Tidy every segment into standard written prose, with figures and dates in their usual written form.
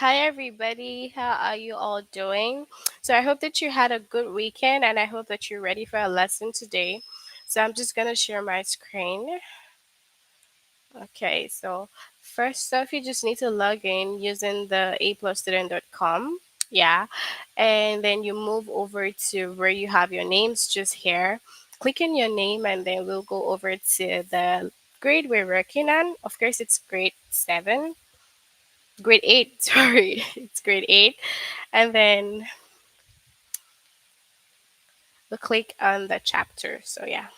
Hi, everybody. How are you all doing? So, I hope that you had a good weekend and I hope that you're ready for a lesson today. So, I'm just going to share my screen. Okay, so first off, you just need to log in using the aplusstudent.com. Yeah, and then you move over to where you have your names just here. Click on your name, and then we'll go over to the grade we're working on. Of course, it's grade 7, grade 8, sorry, it's grade 8. And then we click on the chapter. So yeah.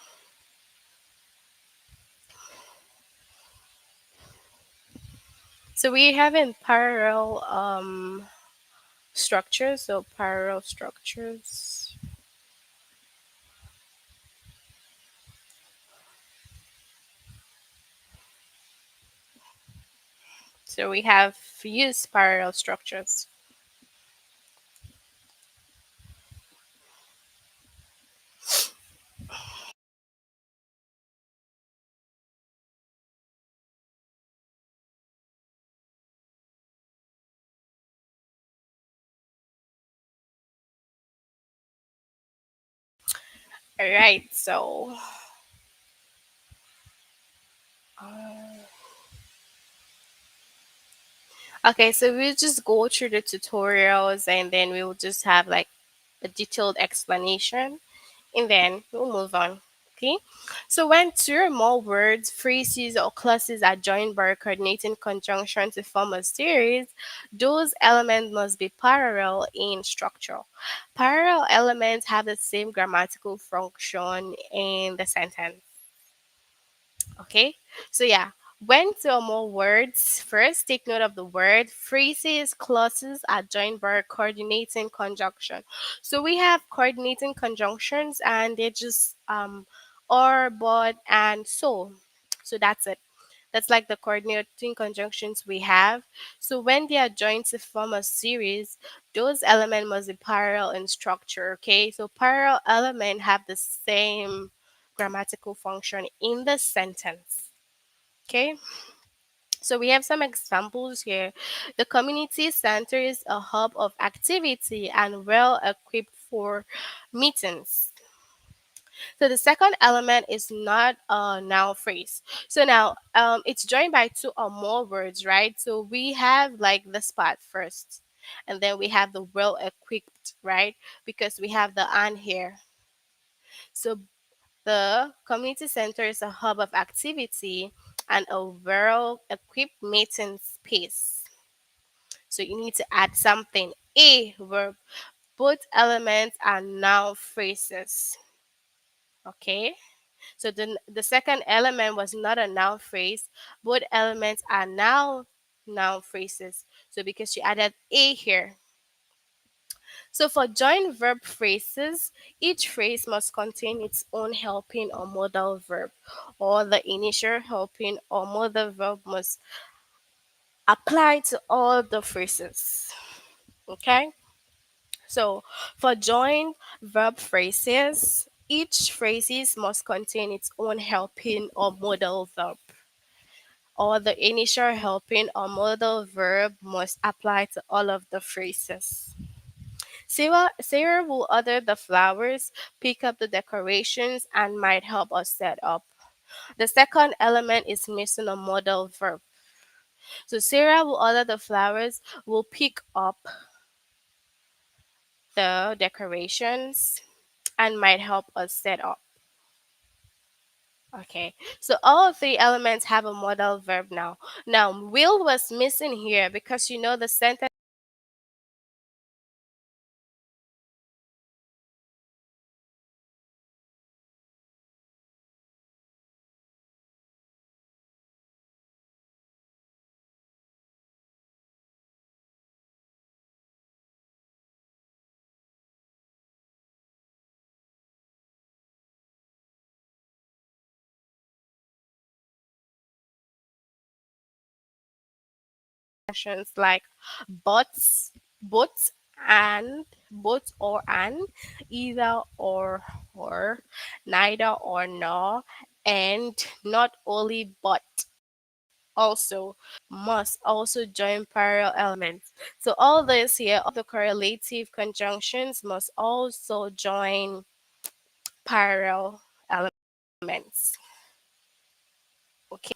So we have in parallel structures. So parallel structures. So we have used parallel structures. All right. So uh, okay, so we'll just go through the tutorials and then we'll just have like a detailed explanation and then we'll move on. Okay, so when two or more words, phrases, or clauses are joined by a coordinating conjunction to form a series, those elements must be parallel in structure. Parallel elements have the same grammatical function in the sentence. Okay, so yeah, when two or more words, first take note of the word, phrases, clauses are joined by a coordinating conjunction. So we have coordinating conjunctions and they're just or, but, and so. So that's it. That's like the coordinating conjunctions we have. So when they are joined to form a series, those elements must be parallel in structure. Okay, so parallel elements have the same grammatical function in the sentence. Okay, so we have some examples here. The community center is a hub of activity and well equipped for meetings. So the second element is not a noun phrase. So now it's joined by two or more words, right? So we have like the spot first, and then we have the well equipped, right? Because we have the and here. So the community center is a hub of activity and a well equipped meeting space. So you need to add something. A verb. Both elements are noun phrases. Okay. So the second element was not a noun phrase. Both elements are now noun phrases. So because you added a here. So for joint verb phrases, each phrase must contain its own helping or modal verb, or the initial helping or modal verb must apply to all the phrases. Okay? So for joint verb phrases, each phrases must contain its own helping or modal verb, or the initial helping or modal verb must apply to all of the phrases. Sarah will order the flowers, pick up the decorations, and might help us set up. The second element is missing a modal verb. So Sarah will order the flowers, will pick up the decorations, and might help us set up. Okay, so all three elements have a modal verb now. Now, will was missing here because you know the sentence expressions like buts, buts, and both or and, either or, neither or nor, and not only but. also must also join parallel elements. So all this here, all the correlative conjunctions must also join parallel elements. Okay.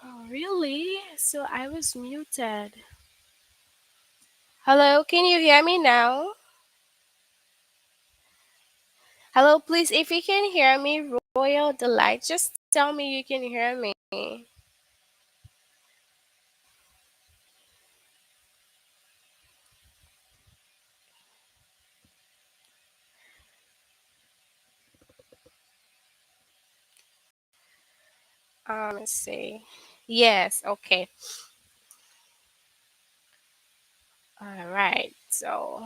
Oh, really? So I was muted. Hello, can you hear me now? Hello, please, if you can hear me, Royal Delight, just tell me you can hear me. Let's see. Yes, okay. All right. So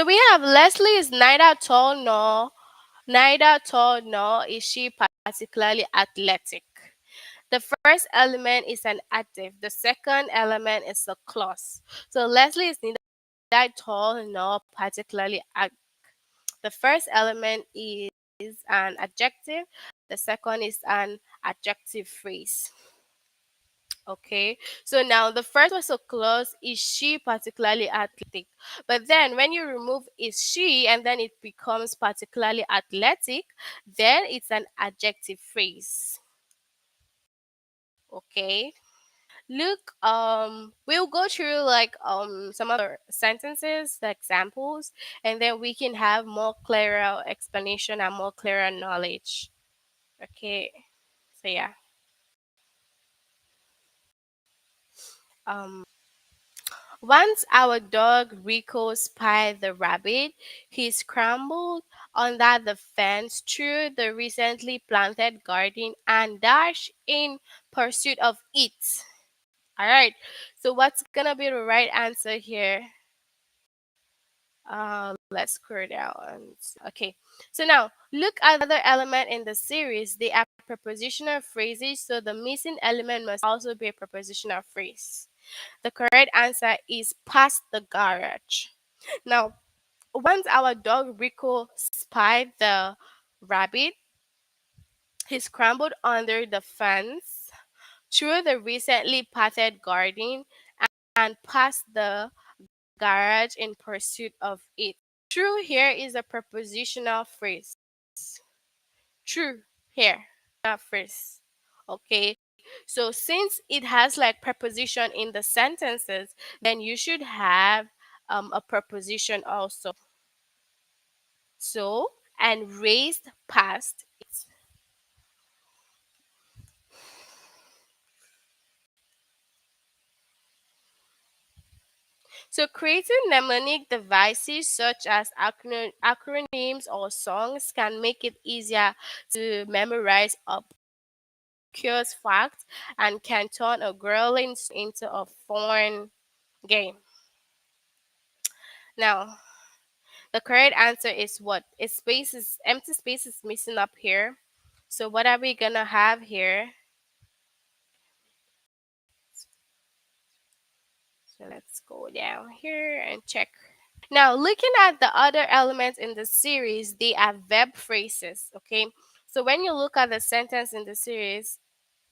we have Leslie is neither tall nor is she particularly athletic. The first element is an adjective. The second element is a clause. So Leslie is neither tall nor particularly the first element is an adjective. The second is an adjective phrase. Okay, so now the first was a clause, is she particularly athletic? But then when you remove is she and then it becomes particularly athletic, then it's an adjective phrase. Okay. Look, we'll go through like some other sentences, the examples, and then we can have more clearer explanation and more clearer knowledge. Okay. So yeah. Um Once our dog Rico spied the rabbit, he scrambled under the fence through the recently planted garden and dashed in pursuit of it. All right. So what's gonna be the right answer here? Let's scroll down. Okay. So now look at the other element in the series. They are prepositional phrases, so the missing element must also be a prepositional phrase. The correct answer is past the garage. Now, once our dog Rico spied the rabbit, he scrambled under the fence, through the recently patted garden, and past the garage in pursuit of it. True here is a prepositional phrase. True here, not phrase. Okay. So since it has like preposition in the sentences, then you should have a preposition also. So, and raised past it. So creating mnemonic devices such as acronyms or songs can make it easier to memorize obscure facts and can turn a grueling into a fun game. Now, the correct answer is what? It's spaces, empty space is missing up here. So what are we gonna have here? So let's go down here and check. Now, looking at the other elements in the series, they are verb phrases. Okay. So when you look at the sentence in the series,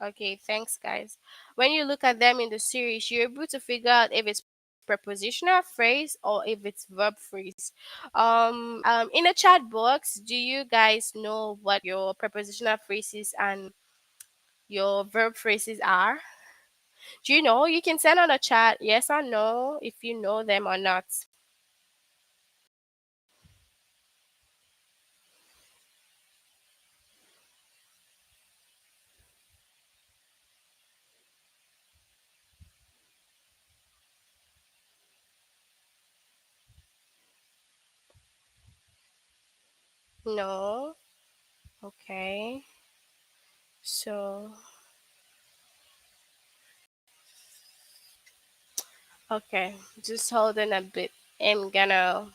okay, thanks guys. When you look at them in the series, you're able to figure out if it's prepositional phrase or if it's verb phrase. In the chat box, do you guys know what your prepositional phrases and your verb phrases are? Do you know? You can send on a chat yes or no if you know them or not. No. Okay. So, okay, just hold on a bit. I'm gonna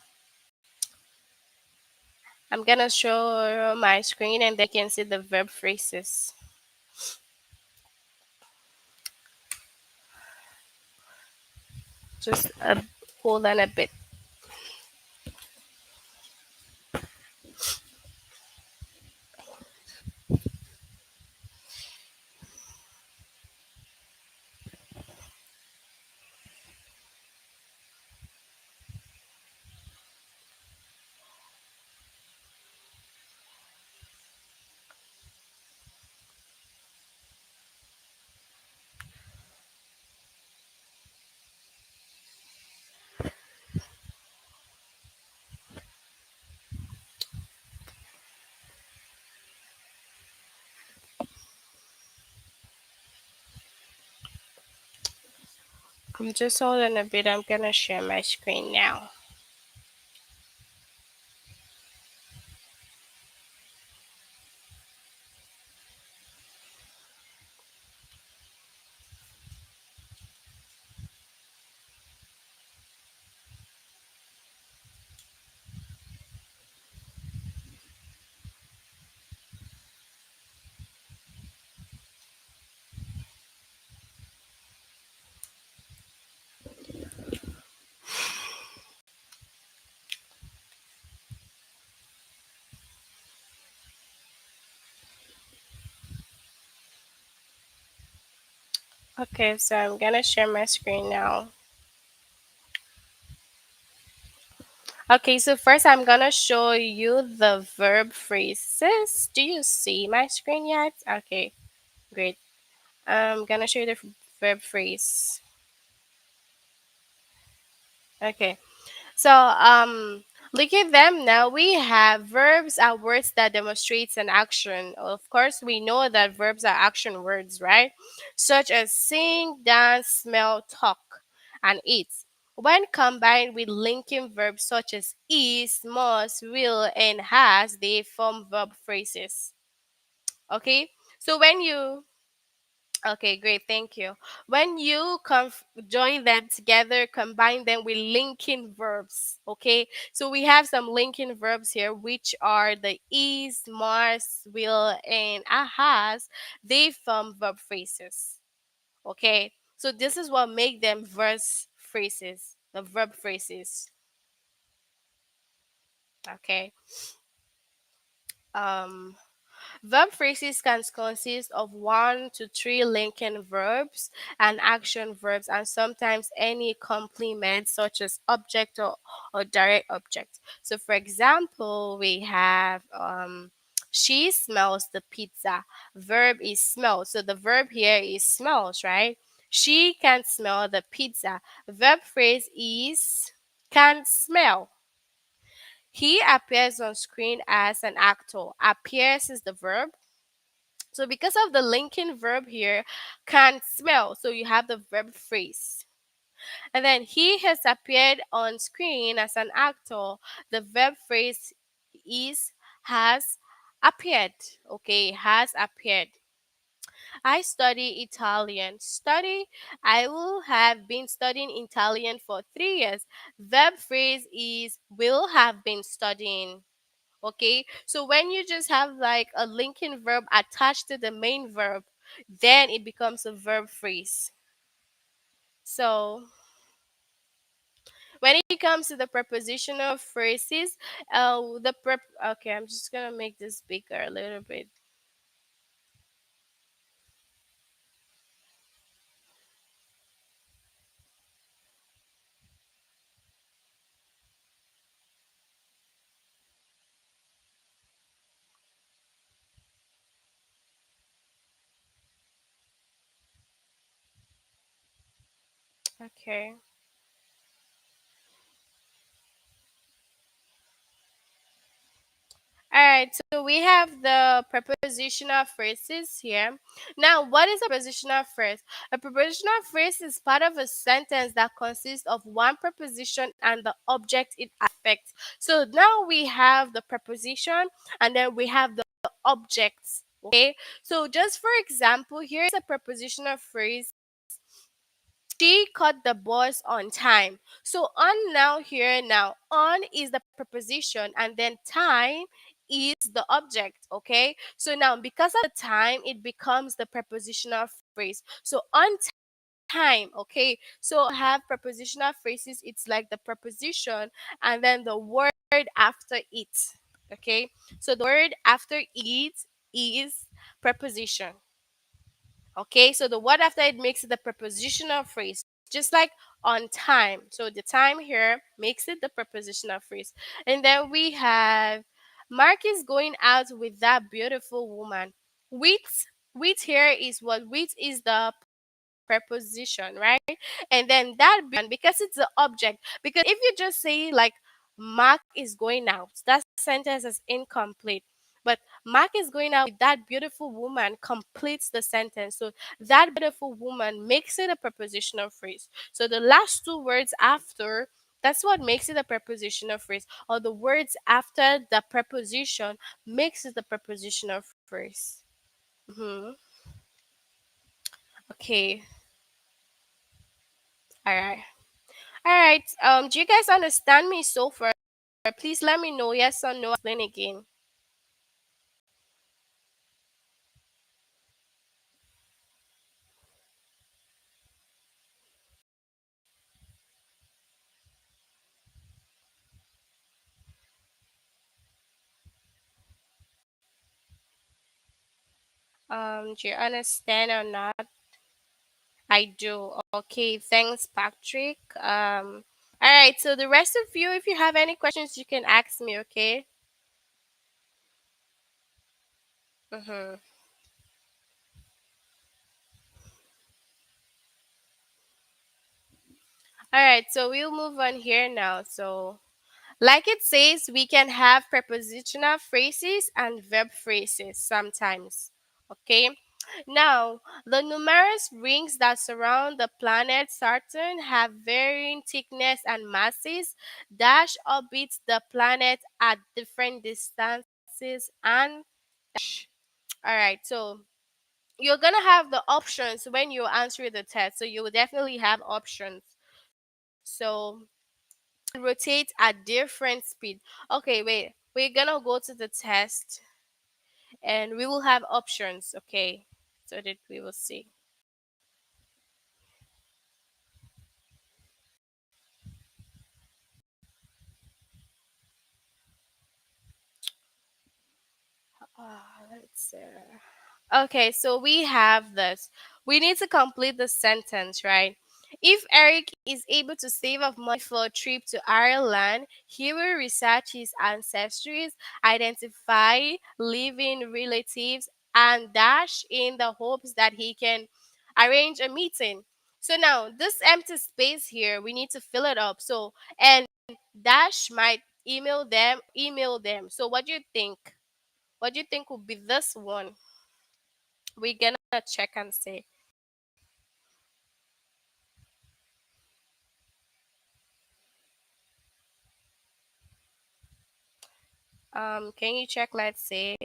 I'm gonna show my screen and they can see the verb phrases. Just a Hold on a bit. I'm just holding a bit. I'm gonna share my screen now. Okay, so I'm gonna share my screen now. Okay, so first I'm gonna show you the verb phrases. Do you see my screen yet? Okay, great. I'm gonna show you the verb phrase. Okay. So, look at them now. We have verbs are words that demonstrates an action. Of course, we know that verbs are action words, right? Such as sing, dance, smell, talk, and eat. When combined with linking verbs such as is, must, will, and has, they form verb phrases. Okay? So when you Okay, great. Thank you. When you join them together, combine them with linking verbs. Okay, so we have some linking verbs here, which are the is, must, will, and has. They form verb phrases. Okay, so this is what make them verse phrases. The verb phrases. Okay. Um, Verb phrases can consist of one to three linking verbs and action verbs, and sometimes any complement, such as object or direct object. So, for example, we have she smells the pizza. Verb is smell. So, the verb here is smells, right? She can smell the pizza. Verb phrase is can smell. He appears on screen as an actor. Appears is the verb. So because of the linking verb here, can smell. So you have the verb phrase. And then he has appeared on screen as an actor. The verb phrase is has appeared. Okay, has appeared. I study Italian. Study, I will have been studying Italian for 3 years. Verb phrase is will have been studying. Okay, so when you just have like a linking verb attached to the main verb, then it becomes a verb phrase. So when it comes to the prepositional phrases, okay, I'm just gonna make this bigger a little bit. Okay. All right, so we have the prepositional phrases here. Now, what is a prepositional phrase? A prepositional phrase is part of a sentence that consists of one preposition and the object it affects. So now we have the preposition and then we have the objects. Okay, so just for example, here is a prepositional phrase. She caught the bus on time. So on now here now on is the preposition and then time is the object. Okay. So now because of the time it becomes the prepositional phrase. So on time. Okay, so have prepositional phrases, it's like the preposition and then the word after it. Okay, so the word after it is preposition. Okay, so the word after it makes it the prepositional phrase, just like on time. So the time here makes it the prepositional phrase. And then we have Mark is going out with that beautiful woman. With here is what? With is the preposition, right? And then that because it's the object. Because if you just say like Mark is going out, that sentence is incomplete. But Mark is going out with that beautiful woman completes the sentence. So that beautiful woman makes it a prepositional phrase. So the last two words after, that's what makes it a prepositional phrase. Or the words after the preposition makes it a prepositional phrase. Hmm. Okay. All right. All right. Do you guys understand me so far? Please let me know yes or no. Explain again. Do you understand or not? I do. Okay. Thanks, Patrick. All right. So the rest of you, if you have any questions, you can ask me. Okay. Mm-hmm. All right. So we'll move on here now. So like it says, we can have prepositional phrases and verb phrases sometimes. Okay. Now, the numerous rings that surround the planet Saturn have varying thickness and masses. Dash orbits the planet at different distances and all right. So you're gonna have the options when you answer the test. So you will definitely have options. So rotate at different speed. Okay, wait. We're gonna go to the test and we will have options, okay? So that we will see. Let's see. Okay, so we have this. We need to complete the sentence, right? If Eric is able to save up money for a trip to Ireland, he will research his ancestries, identify living relatives, and dash in the hopes that he can arrange a meeting. So now this empty space here, we need to fill it up. So and dash might email them. So what do you think? What do you think would be this one? We're gonna check and see. Can you check? Let's see.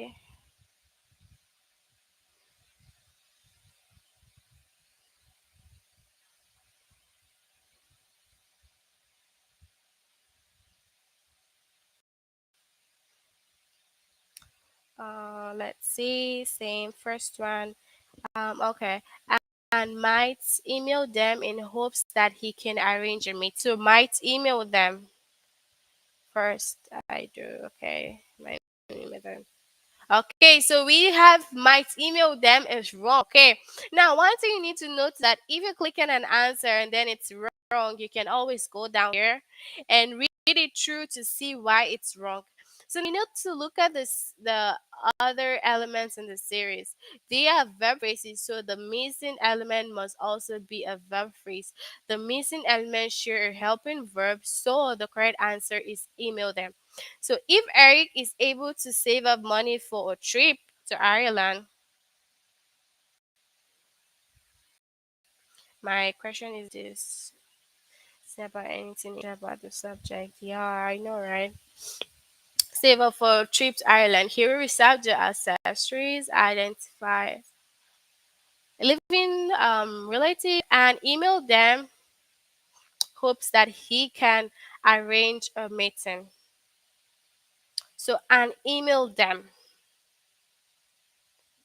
Let's see. Same first one. Okay. And might email them in hopes that he can arrange a meet. So might email them first. I do. Okay. Might email them. Okay, so we have might email them is wrong. Okay, now one thing you need to note that if you click on an answer and then it's wrong, you can always go down here and read it through to see why it's wrong. So you need to look at the other elements in the series. They are verb phrases, so the missing element must also be a verb phrase. The missing element share a helping verb, so the correct answer is email them. So if Eric is able to save up money for a trip to Ireland, my question is this. It's not about anything about the subject. Yeah, I know, right? Save up for a trip to Ireland. He will reserve the accessories, identify living relative, and email them. Hopes that he can arrange a meeting. So and email them.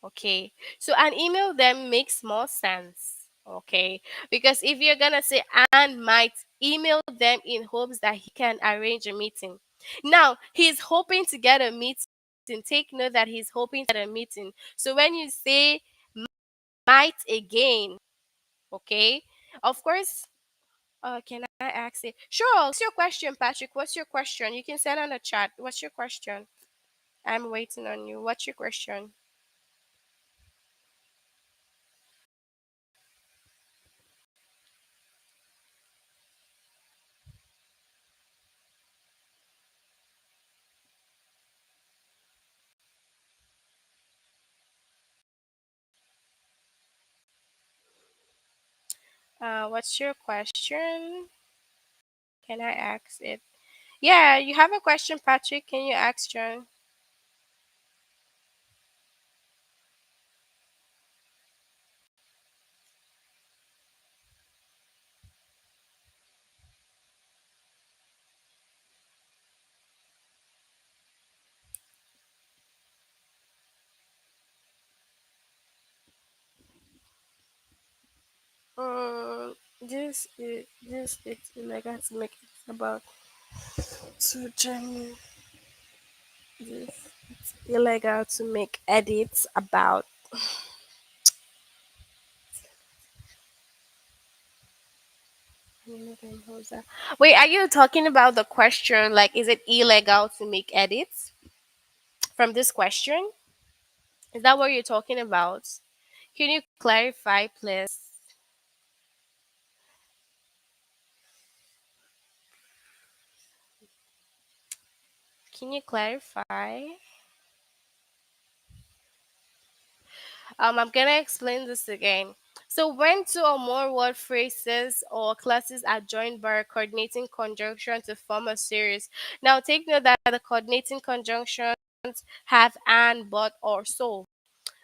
Okay. So an email them makes more sense. Okay, because if you're gonna say Anne might email them in hopes that he can arrange a meeting. Now he's hoping to get a meeting. Take note that he's hoping to get a meeting. So when you say might again, okay, of course. Can I ask it? Sure. What's your question, Patrick? What's your question? You can send on the chat. What's your question? I'm waiting on you. What's your question? What's your question? Can I ask it? Yeah, you have a question, Patrick. Can you ask John? This it's illegal to make it about to Germany. This it's illegal to make edits about. Wait, are you talking about the question? Like, is it illegal to make edits from this question? Is that what you're talking about? Can you clarify, please? Can you clarify? I'm gonna explain this again. So when two or more word phrases or classes are joined by a coordinating conjunction to form a series. Now take note that the coordinating conjunctions have and, but, or so.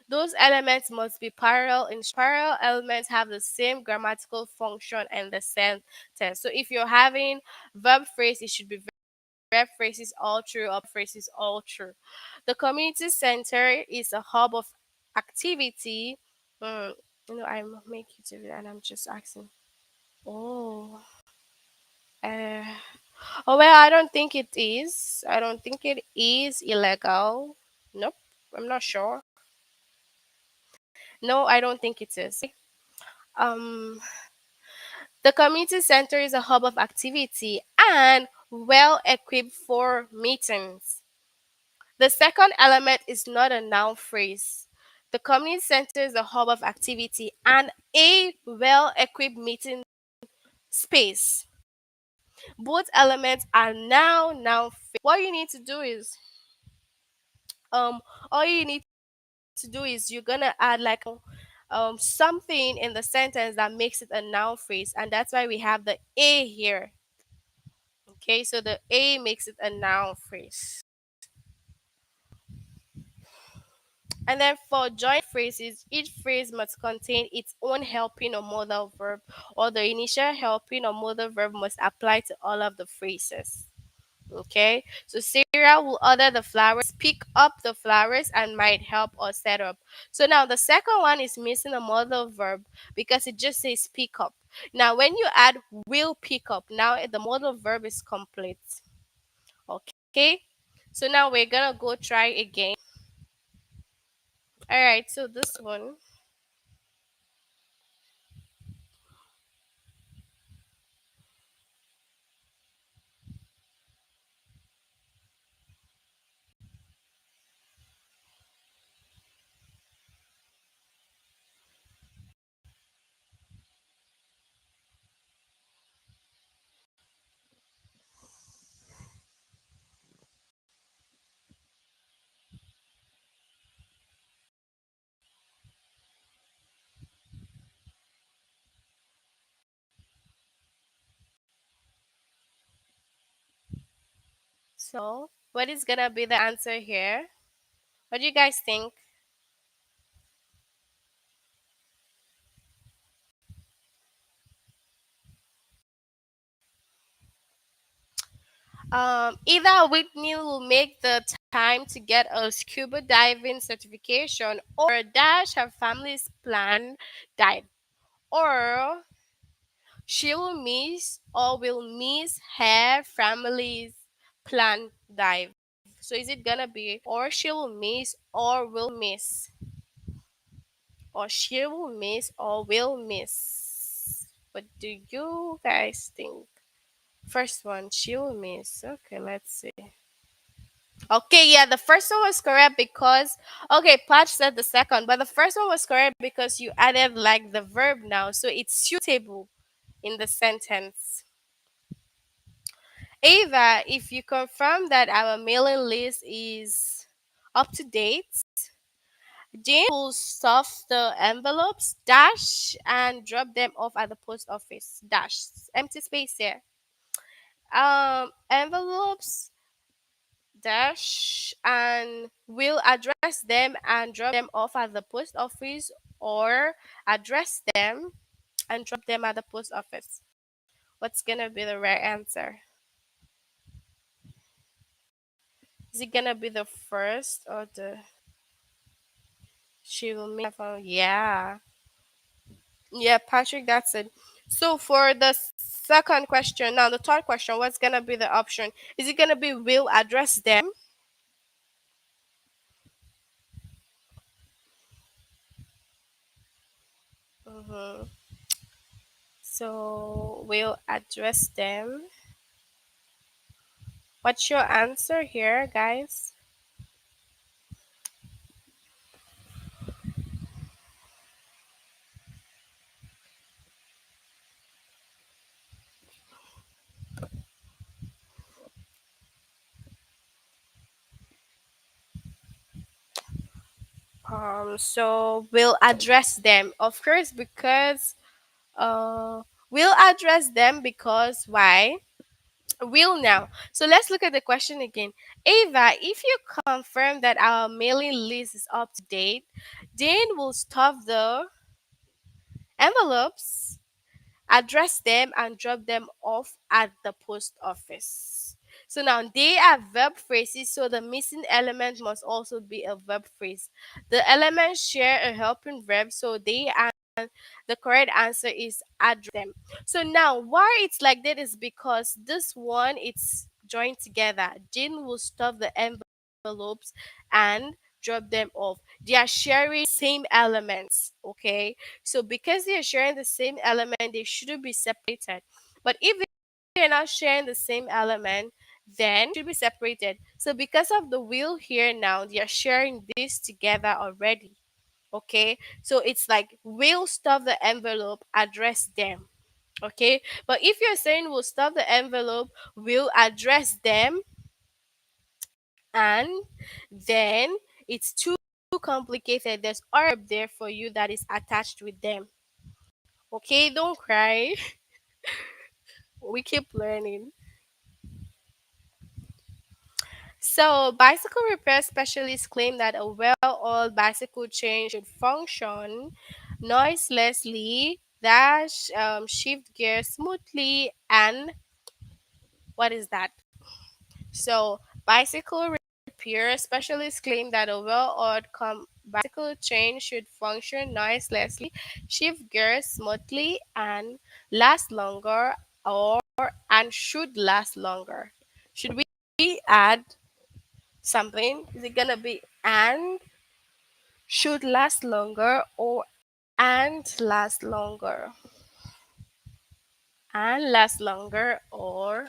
Those elements must be parallel. In parallel elements have the same grammatical function and the sentence. So if you're having verb phrase, it should be verb phrases all true, or phrases all true. The community center is a hub of activity. Mm, I make you do it, and I'm just asking. Oh, uh, oh well, I don't think it is. I don't think it is illegal. Nope, I'm not sure. No, I don't think it is. Um, the community center is a hub of activity and well equipped for meetings. The second element is not a noun phrase. The community center is a hub of activity and a well equipped meeting space. Both elements are now noun phrase. What you need to do is um all you need to do is you're gonna add like something in the sentence that makes it a noun phrase, and that's why we have the a here. Okay, so the a makes it a noun phrase. And then for joint phrases, each phrase must contain its own helping or modal verb, or the initial helping or modal verb must apply to all of the phrases. Okay, so Sarah will order the flowers, pick up the flowers, and might help or set up. So now the second one is missing a modal verb because it just says pick up. Now, when you add will pick up, now the modal verb is complete. Okay, so now we're gonna go try again. All right, so this one. So, what is gonna be the answer here? What do you guys think? Either Whitney will make the time to get a scuba diving certification, or Dash, her family's plan died. or she will miss her family's planned dive. So is it gonna be or she will miss or will miss? Or she will miss or will miss? What do you guys think? First one, she will miss. Okay, let's see. Okay, yeah, the first one was correct because okay, Patch said the second, but the first one was correct because you added like the verb now, so it's suitable in the sentence. Ava, if you confirm that our mailing list is up to date, Jane will stuff the envelopes, dash, and drop them off at the post office. Dash, empty space here. Envelopes, dash, and will address them and drop them off at the post office, or address them and drop them at the post office. What's gonna be the right answer? Is it gonna be the first or the she will make phone? Yeah. Yeah, Patrick, that's it. So for the second question, now the third question, what's gonna be the option? Is it gonna be will address them? Mm-hmm. So will address them. What's your answer here, guys? So we'll address them, of course, because we'll address them because why? Will now. So let's look at the question again. Ava, if you confirm that our mailing list is up to date, Jane will stuff the envelopes, address them, and drop them off at the post office. So now they are verb phrases, so the missing element must also be a verb phrase. The elements share a helping verb, so they are the correct answer is address them. So now why it's like that is because this one it's joined together. Jane will stuff the envelopes and drop them off. They are sharing same elements, okay? So because they are sharing the same element, they shouldn't be separated. But if they are not sharing the same element, then should be separated. So because of the will here now, they are sharing this together already. Okay. So it's like will stuff the envelope, address them. Okay. But if you're saying we'll stuff the envelope, we'll address them, and then it's too complicated. There's verb there for you that is attached with them. Okay, don't cry. We keep learning. So, bicycle repair specialists claim that a well-oiled bicycle chain should function noiselessly, dash, shift gear smoothly, and what is that? So, bicycle repair specialists claim that a well-oiled bicycle chain should function noiselessly, shift gears smoothly, and last longer, or and should last longer. Should we add something? Is it gonna be and should last longer or and last longer? And last longer or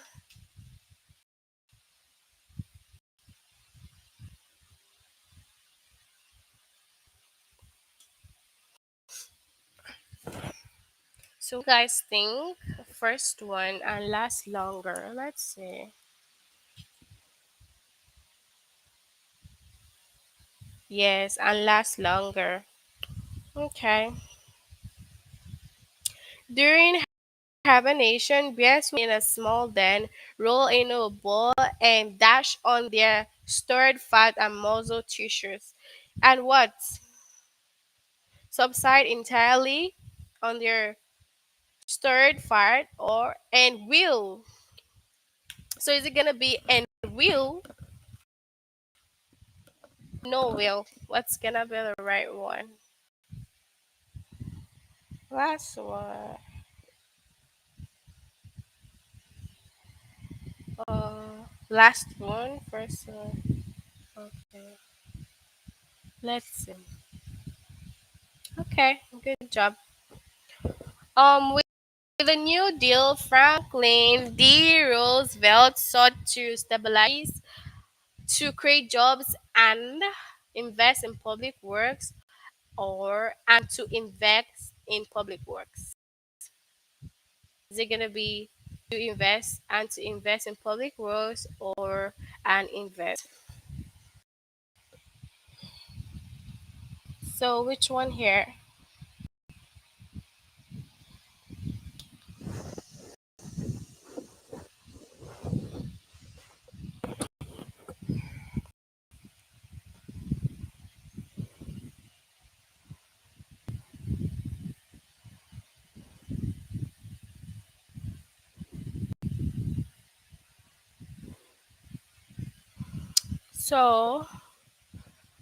so guys think first one and last longer. Let's see. Yes, and last longer. Okay. During hibernation, bears in a small den, roll in a ball, and dash on their stored fat and muscle tissues. And what? Subside entirely on their stored fat or and will. So is it gonna be and will? No will. What's gonna be the right one? Last one. Last one. First one. Okay. Let's see. Okay. Good job. With the New Deal, Franklin D. Roosevelt sought to stabilize, to create jobs and invest in public works, or and to invest in public works. Is it gonna be to invest and to invest in public works or and invest? So which one here? So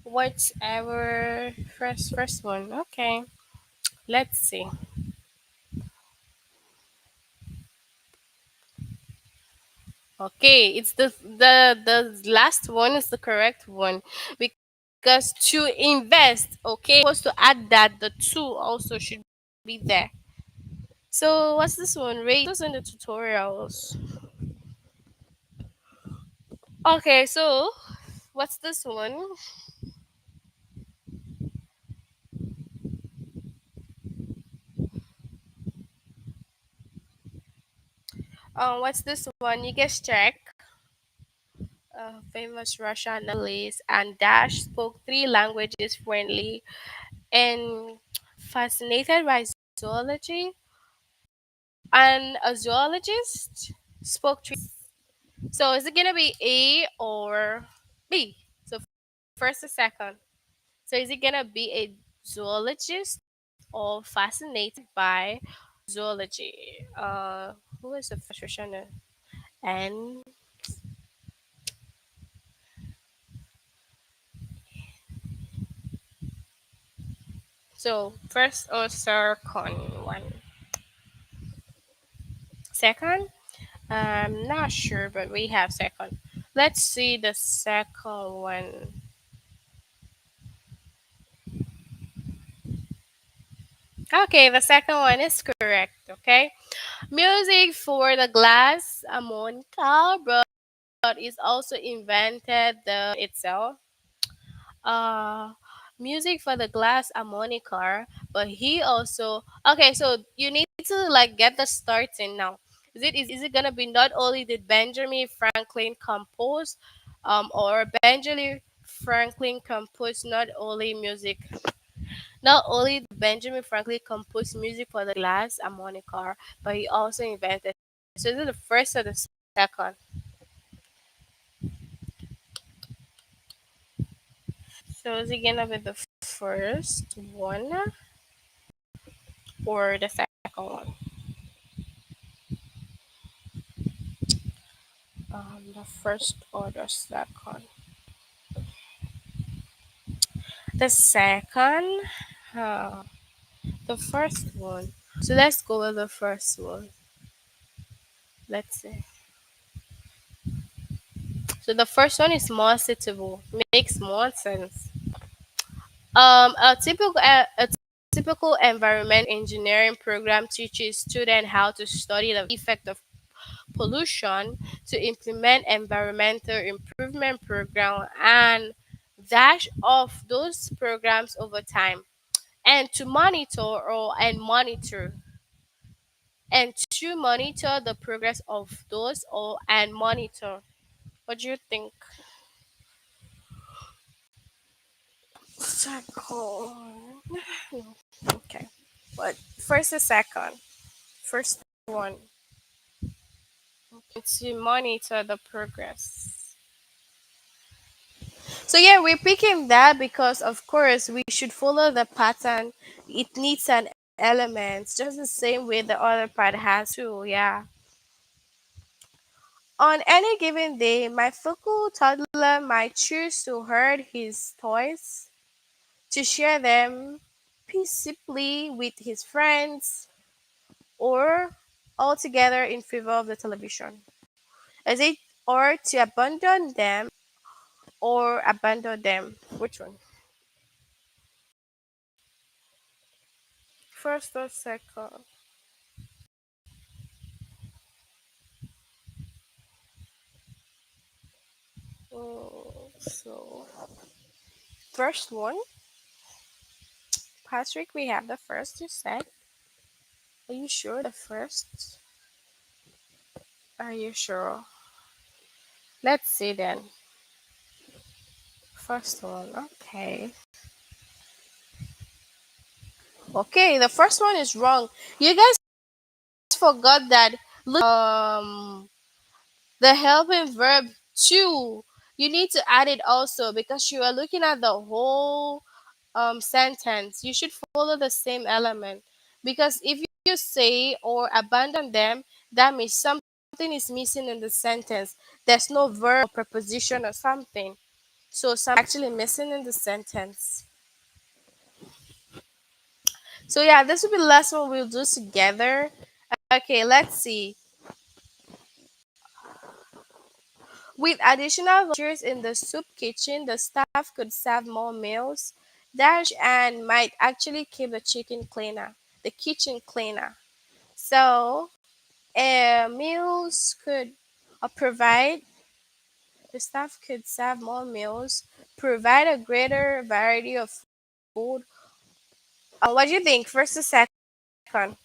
what's our first one? Okay, let's see. Okay, it's the last one is the correct one because to invest. Okay, supposed to add that the two also should be there. So what's this one? Rate those in the tutorials. Okay, so what's this one? What's this one? You guys check. Famous Russian novelist and Dash spoke three languages fluently and fascinated by zoology. And a zoologist spoke three. So is it gonna be A or B? So first or second. So is it gonna be a zoologist or fascinated by zoology? Who is the first Russian? And so first or second one. Second? I'm not sure, but we have second. Let's see the second one. Okay, the second one is correct. Okay, music for the glass harmonica, but is also invented the itself. Uh, music for the glass harmonica, but he also okay. So you need to like get the starting now. Is it gonna be not only did Benjamin Franklin compose, or Benjamin Franklin composed not only Benjamin Franklin composed music for the glass harmonica, but he also invented. So is it the first or the second? So is it gonna be the first one or the second one? The first or the second? The second. Uh, the first one. So let's go with the first one. Let's see. So the first one is more suitable. Makes more sense. A typical environment engineering program teaches students how to study the effect of pollution, to implement environmental improvement program and dash off those programs over time, and to monitor the progress of those or and monitor. What do you think? Second. Okay. But first or second? First one. To monitor the progress. So yeah, we're picking that because of course we should follow the pattern. It needs an element, just the same way the other part has too. Yeah. On any given day, my focal toddler might choose to herd his toys, to share them, peaceably with his friends, or altogether in favor of the television? Is it or to abandon them or abandon them? Which one? First or second? So, first one, Patrick, we have the first you said. Are you sure the first? Are you sure? Let's see then. First one, okay. Okay, the first one is wrong. You guys forgot that. Look, the helping verb to. You need to add it also because you are looking at the whole sentence. You should follow the same element because if you say or abandon them, that means something is missing in the sentence. There's no verb or preposition or something. So something actually missing in the sentence. So yeah, this will be the last one we'll do together. Okay, let's see. With additional volunteers in the soup kitchen, the staff could serve more meals. Dash and might actually keep the kitchen cleaner. So, meals could provide, the staff could serve more meals, provide a greater variety of food. What do you think? First or second?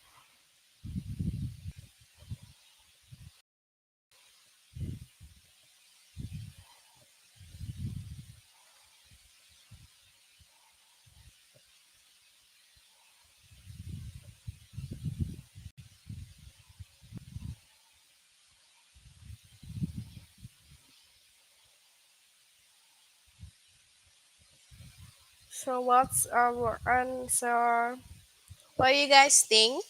So, what's our answer? What do you guys think?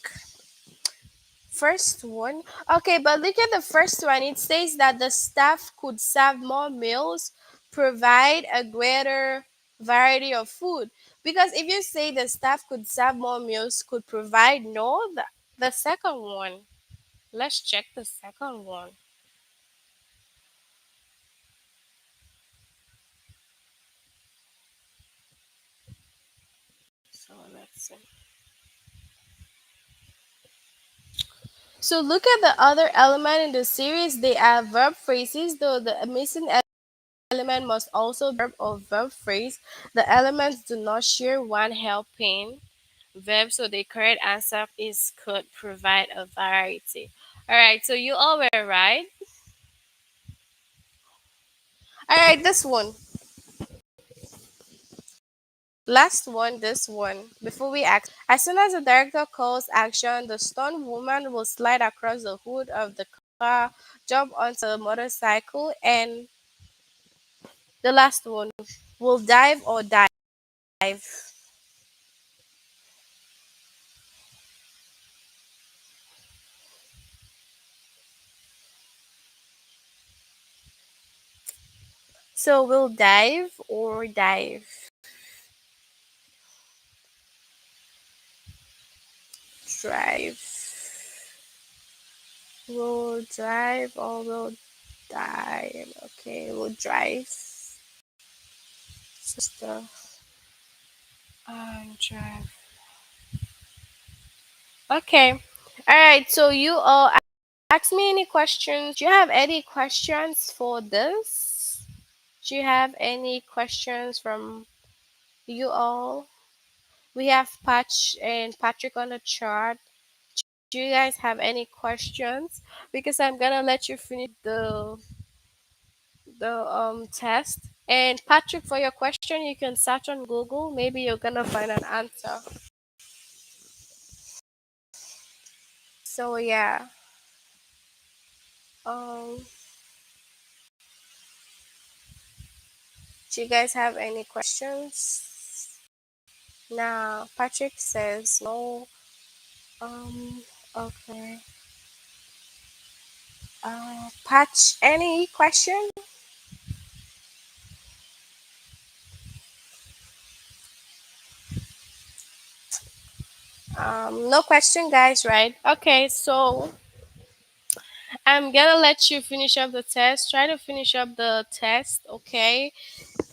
First one. Okay, but look at the first one. It says that the staff could serve more meals, provide a greater variety of food. Because if you say the staff could serve more meals, could provide, no, the second one. Let's check the second one. So let's see. So look at the other element in the series. They are verb phrases, though the missing element must also be verb or verb phrase. The elements do not share one helping verb, so the correct answer is could provide a variety. All right, so you all were right. All right, this one. Last one, this one. Before we act, as soon as the director calls action, the stunned woman will slide across the hood of the car, jump onto a motorcycle, and the last one will dive or dive. So we'll dive or dive. Drive. We'll drive or we'll dive. Okay, we'll drive. Sister. And drive. Okay. All right. So you all ask me any questions. Do you have any questions for this? Do you have any questions from you all? We have Patch and Patrick on the chart. Do you guys have any questions? Because I'm gonna let you finish the test. And Patrick, for your question, you can search on Google. Maybe you're gonna find an answer. So yeah. Um, do you guys have any questions? Now, Patrick says no. Um, okay. Patch, any question? No question, guys, right? Okay, so I'm gonna let you finish up the test. Try to finish up the test, okay?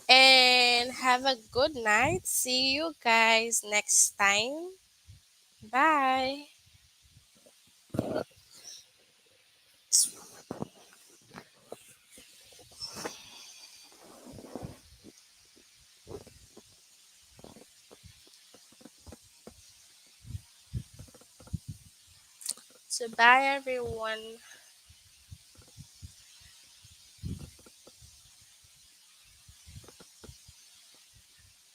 And have a good night. See you guys next time. Bye. So, bye, everyone.